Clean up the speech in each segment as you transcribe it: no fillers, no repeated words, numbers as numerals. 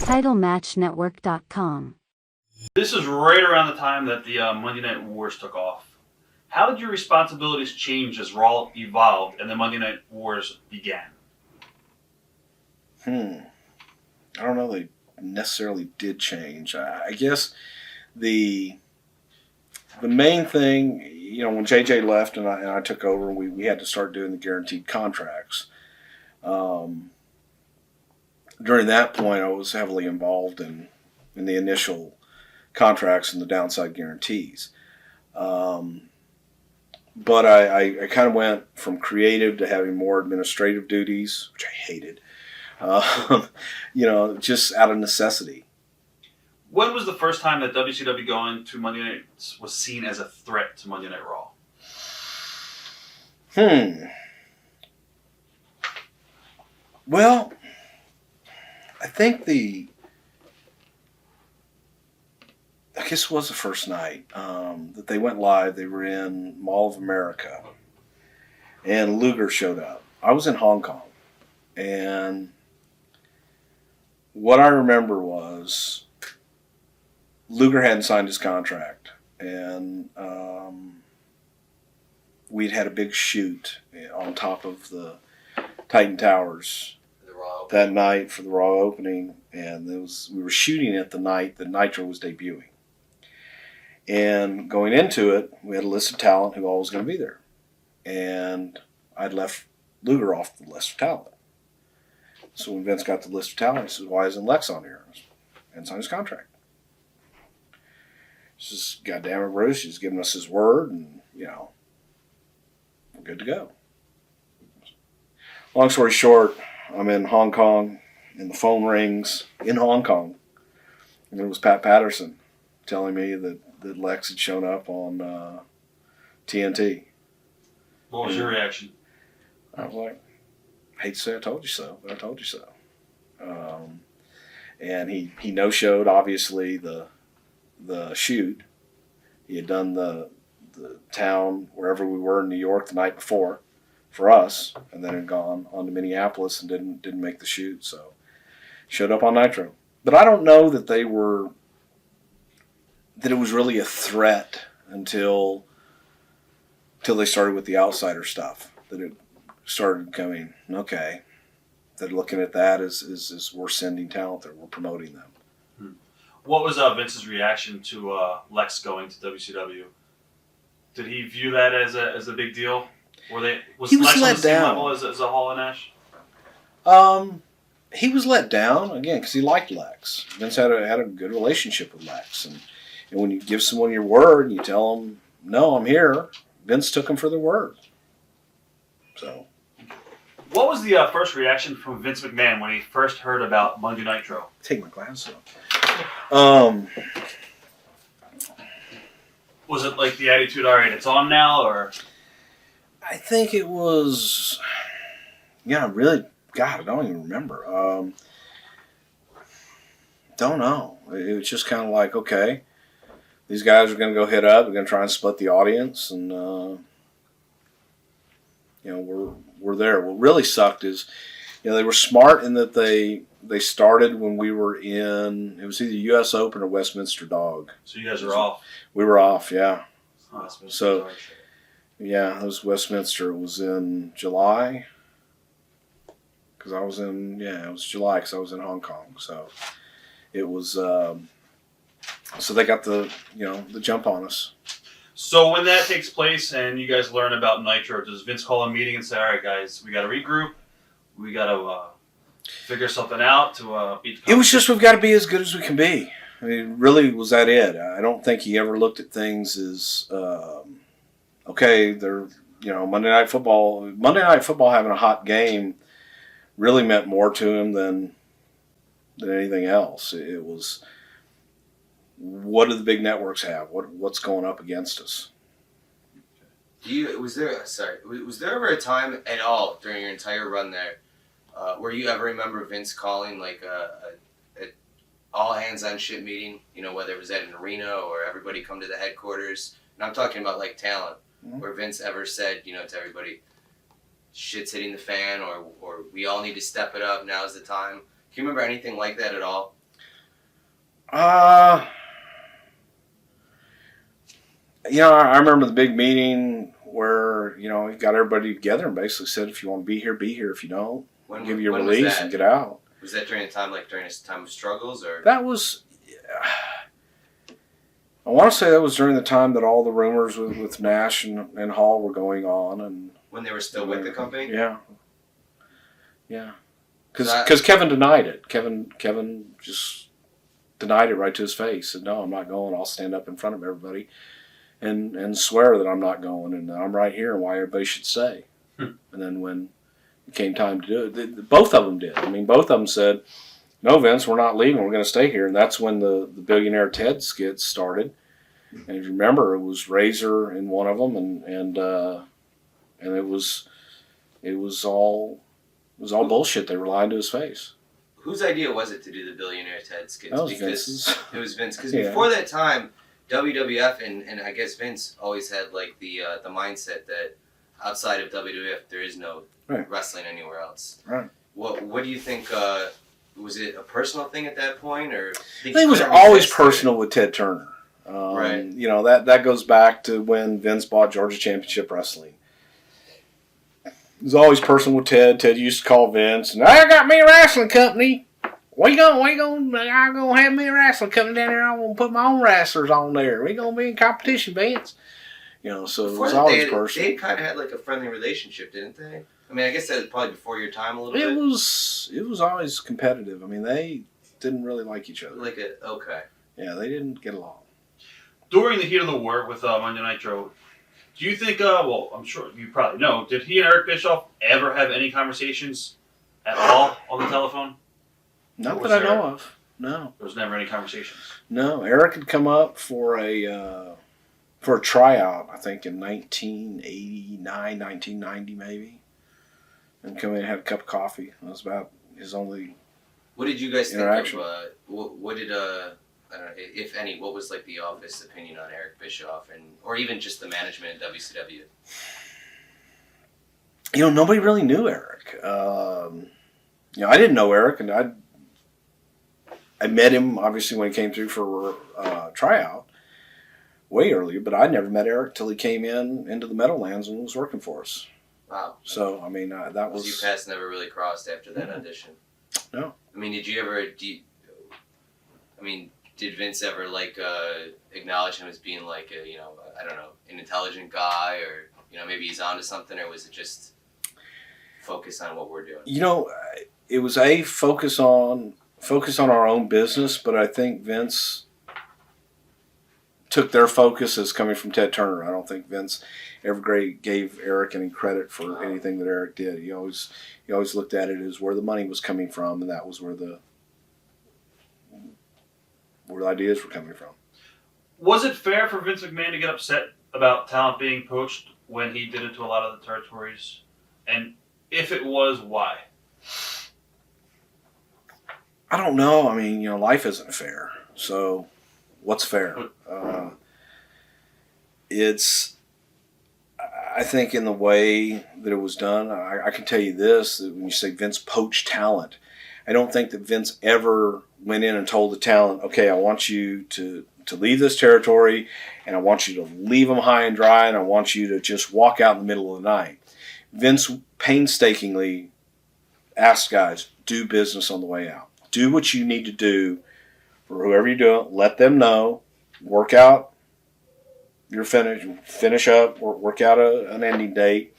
TitleMatchNetwork.com. This is right around the time that the Monday Night Wars took off. How did your responsibilities change as Raw evolved and the Monday Night Wars began? I don't know. They necessarily did change. I guess the main thing, when JJ left and I took over, we had to start doing the guaranteed contracts. During that point, I was heavily involved in the initial contracts and the downside guarantees. But I kind of went from creative to having more administrative duties, which I hated, just out of necessity. When was the first time that WCW going to Monday Night was seen as a threat to Monday Night Raw? Well, I think I guess it was the first night that they went live. They were in Mall of America, and Luger showed up. I was in Hong Kong, and what I remember was Luger hadn't signed his contract, and we'd had a big shoot on top of the Titan Towers that night for the Raw opening, and we were shooting it the night that Nitro was debuting. And going into it, we had a list of talent who all was going to be there. And I'd left Luger off the list of talent. So when Vince got the list of talent, he said, "Why isn't Lex on here?" And signed his contract. He says, "God damn it, Bruce, he's giving us his word, and, we're good to go." Long story short, I'm in Hong Kong, and the phone rings in Hong Kong. And it was Pat Patterson telling me that Lex had shown up on TNT. What was your reaction? I was like, I hate to say I told you so, but I told you so. And he no-showed, obviously, the shoot. He had done the town wherever we were in New York the night before for us, and then had gone on to Minneapolis and didn't make the shoot. So showed up on Nitro. But I don't know that it was really a threat until they started with the outsider stuff. That it started coming, okay, they're looking at that as we're sending talent there, we're promoting them. What was Vince's reaction to Lex going to WCW? Did he view that as a big deal? He Was was Lex on let the same down. level as a Hall and Nash? He was let down, again, because he liked Lex. Vince had a good relationship with Lex. And when you give someone your word and you tell them, "No, I'm here," Vince took them for their word. So, what was the first reaction from Vince McMahon when he first heard about Monday Nitro? take my glasses off. Was it like the attitude, all right, it's on now, or? I think it was, really, God, I don't even remember. Don't know. It was just kind of like, okay, these guys are going to go hit up. We're going to try and split the audience, and we're there. What really sucked is, they were smart in that they started when we were in. It was either U.S. Open or Westminster Dog. So you guys are off. We were off, yeah. Westminster So, Dog. yeah, it was Westminster. It was in July. Because I was in, it was July because I was in Hong Kong. So it was, so they got the jump on us. So when that takes place and you guys learn about Nitro, does Vince call a meeting and say, all right, guys, we got to regroup. We got to figure something out to beat the competition? It was just, we've got to be as good as we can be. I mean, really was that it. I don't think he ever looked at things as, okay, they're, Monday Night Football having a hot game really meant more to him than anything else. It was, what do the big networks have? What's going up against us? Was there ever a time at all during your entire run there where you ever remember Vince calling like a all hands on shit meeting? Whether it was at an arena or everybody come to the headquarters. And I'm talking about like talent, where Vince ever said, to everybody, shit's hitting the fan, or we all need to step it up. Now's the time. Can you remember anything like that at all? I remember the big meeting where, he got everybody together and basically said, if you want to be here, be here. If you don't, give you a release and get out. Was that during a time of struggles, or? That was, I want to say that was during the time that all the rumors with Nash and Hall were going on. And when they were still with the company? Yeah. Yeah. Because Kevin denied it. Kevin just denied it right to his face. Said, no, I'm not going. I'll stand up in front of everybody and swear that I'm not going and I'm right here and why everybody should stay. And then when it came time to do it, both of them did. I mean, both of them said, no, Vince, we're not leaving. We're going to stay here. And that's when the Billionaire Ted skit started. And if you remember, it was Razor in one of them, and it was all bullshit. They were lying to his face. Whose idea was it to do the Billionaire Ted skits? That was Vince's. It was Vince. Because before that time, WWF and I guess Vince always had like the mindset that outside of WWF there is no wrestling anywhere else. Right. What do you think? Was it a personal thing at that point, or? I think it was always personal with Ted Turner. Right. That goes back to when Vince bought Georgia Championship Wrestling. It was always personal with Ted. Ted used to call Vince, and I got me a wrestling company. I'm gonna have me a wrestling company down there. I'm gonna put my own wrestlers on there. We gonna be in competition, Vince. So it was always personal. They kind of had like a friendly relationship, didn't they? I mean, I guess that was probably before your time a little bit. It was always competitive. I mean, they didn't really like each other. Okay. Yeah, they didn't get along. During the heat of the war with Monday Nitro, do you think, I'm sure you probably know, did he and Eric Bischoff ever have any conversations at all on the telephone? Not that I know of. No. There was never any conversations? No. Eric had come up for a tryout, I think, in 1989, 1990 maybe. And come in and had a cup of coffee. That was about his only What did you guys interaction. think of, what did, I don't know, if any, what was like the office opinion on Eric Bischoff or even just the management at WCW? Nobody really knew Eric. I didn't know Eric, and I met him obviously when he came through for a tryout way earlier, but I never met Eric till he came into the Meadowlands and was working for us. Wow. So I mean that was. Your paths never really crossed after that audition. No. I mean, did you ever? Did Vince ever acknowledge him as being like I don't know, an intelligent guy, or maybe he's onto something, or was it just focus on what we're doing? It was a focus on our own business, but I think Vince took their focus as coming from Ted Turner. I don't think Vince ever gave Eric any credit for anything that Eric did. He always looked at it as where the money was coming from, and that was where the ideas were coming from. Was it fair for Vince McMahon to get upset about talent being poached when he did it to a lot of the territories? And if it was, why? I don't know. I mean, life isn't fair. So what's fair? I think in the way that it was done, I can tell you this, that when you say Vince poached talent, I don't think that Vince ever went in and told the talent, okay, I want you to leave this territory, and I want you to leave them high and dry, and I want you to just walk out in the middle of the night. Vince painstakingly asked guys, do business on the way out. Do what you need to do for whoever you're doing. Let them know. Work out your finish up, work out an ending date,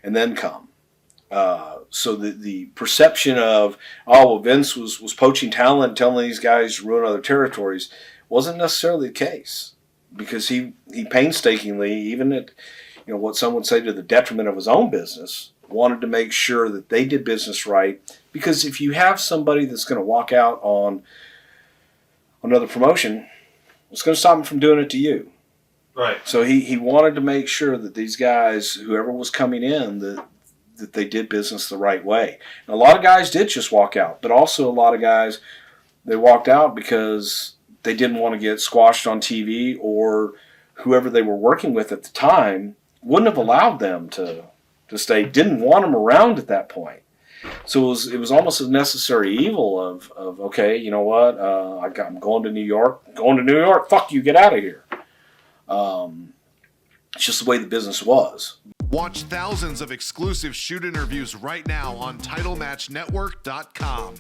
and then come. So the perception of, Vince was poaching talent, telling these guys to ruin other territories, wasn't necessarily the case, because he painstakingly, even at what some would say to the detriment of his own business, wanted to make sure that they did business right. Because if you have somebody that's going to walk out on another promotion, what's going to stop him from doing it to you? Right. So he wanted to make sure that these guys, whoever was coming in, that they did business the right way. And a lot of guys did just walk out, but also a lot of guys, they walked out because they didn't want to get squashed on TV, or whoever they were working with at the time wouldn't have allowed them to stay, didn't want them around at that point. So it was almost a necessary evil of okay, you know what? I'm going to New York. Going to New York. Fuck you. Get out of here. It's just the way the business was. Watch thousands of exclusive shoot interviews right now on TitleMatchNetwork.com.